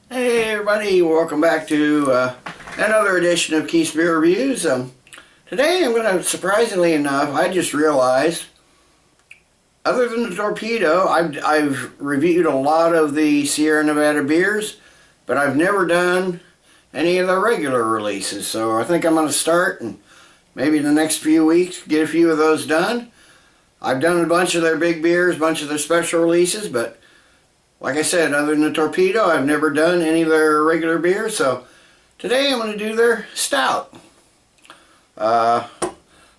Hey everybody, welcome back to another edition of Keith's Beer Reviews. Today I'm going to, surprisingly enough, I just realized, other than the Torpedo, I've reviewed a lot of the Sierra Nevada beers, but I've never done any of the regular releases. So I think I'm going to start and maybe in the next few weeks get a few of those done. I've done a bunch of their big beers, a bunch of their special releases, but like I said, other than the Torpedo, I've never done any of their regular beers, so today I'm going to do their Stout. From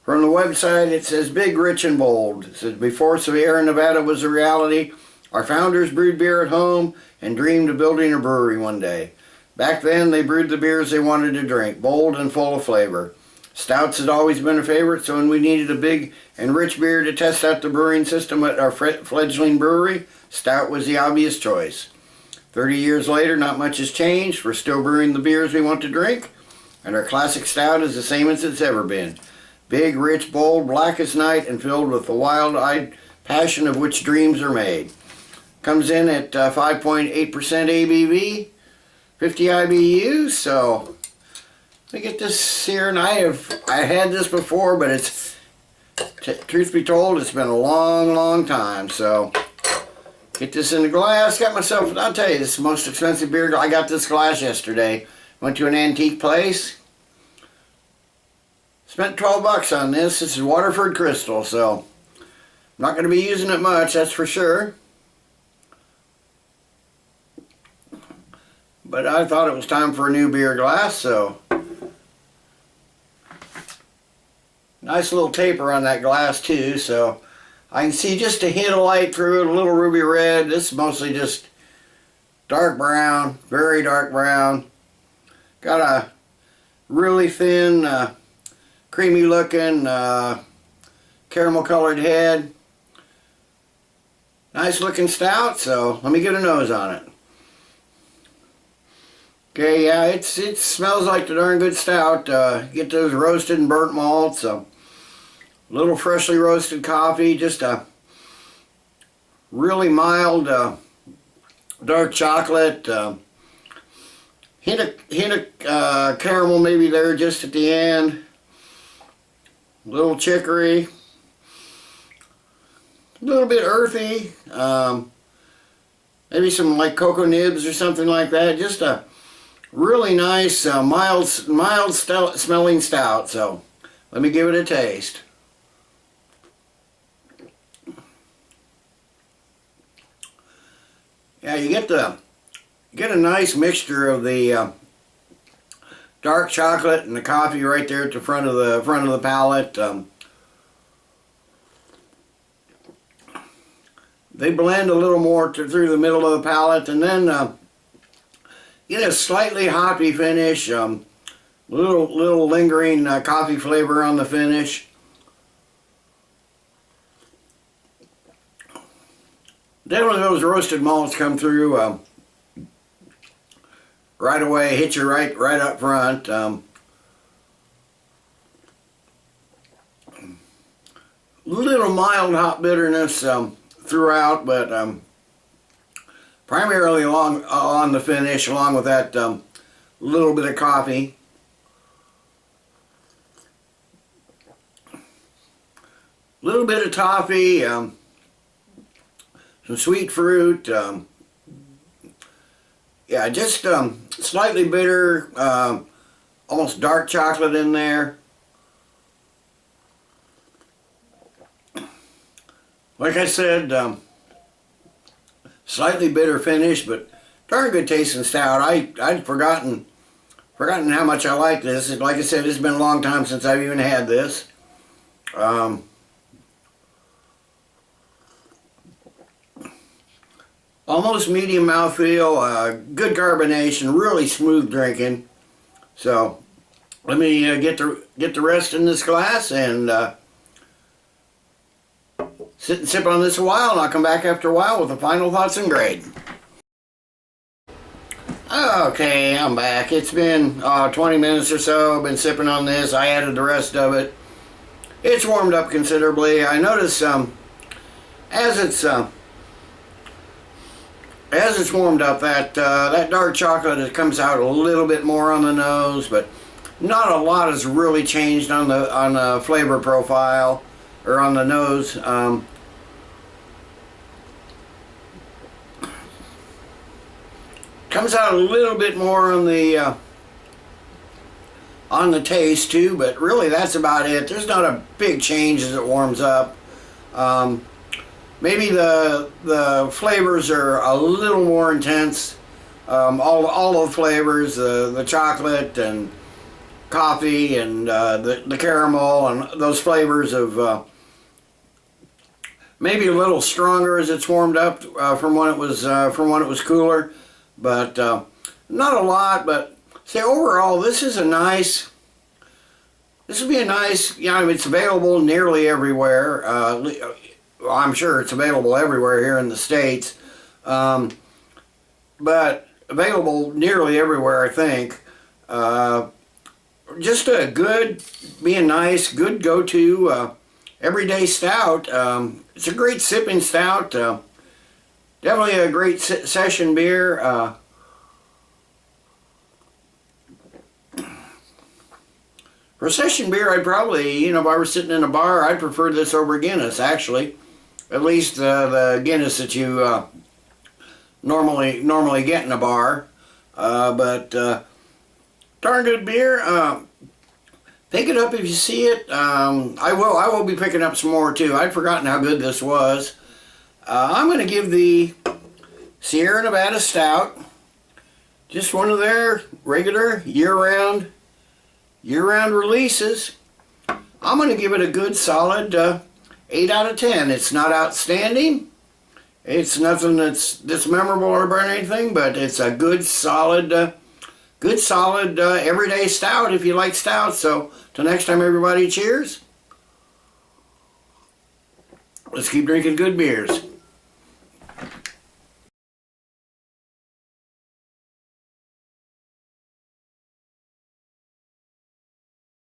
the website it says, big, rich, and bold. It says, before Sierra Nevada was a reality, our founders brewed beer at home and dreamed of building a brewery one day. Back then they brewed the beers they wanted to drink, bold and full of flavor. Stouts had always been a favorite, so when we needed a big and rich beer to test out the brewing system at our fledgling brewery, Stout was the obvious choice. 30 years later, not much has changed. We're still brewing the beers we want to drink, and our classic Stout is the same as it's ever been. Big, rich, bold, black as night, and filled with the wild-eyed passion of which dreams are made. Comes in at 5.8% ABV, 50 IBUs, so let me get this here, and I had this before, but it's, truth be told, it's been a long time, so get this in the glass. Got myself, I'll tell you, this is the most expensive beer. I got this glass yesterday. Went to an antique place. Spent 12 bucks on this. This is Waterford Crystal, so I'm not going to be using it much, that's for sure. But I thought it was time for a new beer glass, so nice little taper on that glass too, so I can see just a hint of light through it, a little ruby red. This is mostly just dark brown, very dark brown. Got a really thin, creamy looking, caramel colored head. Nice looking Stout, so let me get a nose on it. Okay, yeah, it smells like the darn good Stout. Get those roasted and burnt malts, so a little freshly roasted coffee, just a really mild dark chocolate, hint of caramel maybe there just at the end, a little chicory, a little bit earthy, maybe some like cocoa nibs or something like that. Just a really nice mild smelling Stout, so let me give it a taste. Yeah, you get a nice mixture of the dark chocolate and the coffee right there at the front of the palate. They blend a little more through the middle of the palate, and then get a slightly hoppy finish. Little lingering coffee flavor on the finish. Definitely those roasted malts come through right away, hit you right up front. Little mild hop bitterness throughout, but primarily on the finish, along with that little bit of coffee. Little bit of toffee. Some sweet fruit, yeah, just slightly bitter, almost dark chocolate in there. Like I said, slightly bitter finish, but darn good tasting Stout. I'd forgotten how much I like this. Like I said, it's been a long time since I've even had this. Almost medium mouthfeel, good carbonation, really smooth drinking. So let me get the rest in this glass and sit and sip on this a while, and I'll come back after a while with the final thoughts and grade. Okay, I'm back. It's been 20 minutes or so. I've been sipping on this. I added the rest of it. It's warmed up considerably. I notice as it's as it's warmed up, that dark chocolate, it comes out a little bit more on the nose, but not a lot has really changed on the flavor profile or on the nose. Comes out a little bit more on the taste too, but really that's about it. There's not a big change as it warms up. Maybe the flavors are a little more intense. All the flavors, the chocolate and coffee and the caramel and those flavors of maybe a little stronger as it's warmed up from when it was cooler, but not a lot. But say overall, this would be a nice. It's available nearly everywhere. I'm sure it's available everywhere here in the States, but available nearly everywhere, I think. Just a good, being nice, good go-to everyday stout. It's a great sipping stout. Definitely a great session beer. For session beer, I'd probably, if I were sitting in a bar, I'd prefer this over Guinness, actually. At least the Guinness that you normally get in a bar. But darn good beer. Pick it up if you see it. I will be picking up some more too. I'd forgotten how good this was. I'm going to give the Sierra Nevada Stout, just one of their regular year-round releases. I'm going to give it a good solid 8 out of 10. It's not outstanding. It's nothing that's memorable or anything, but it's a good solid everyday stout if you like stouts. So till next time, everybody, cheers. Let's keep drinking good beers.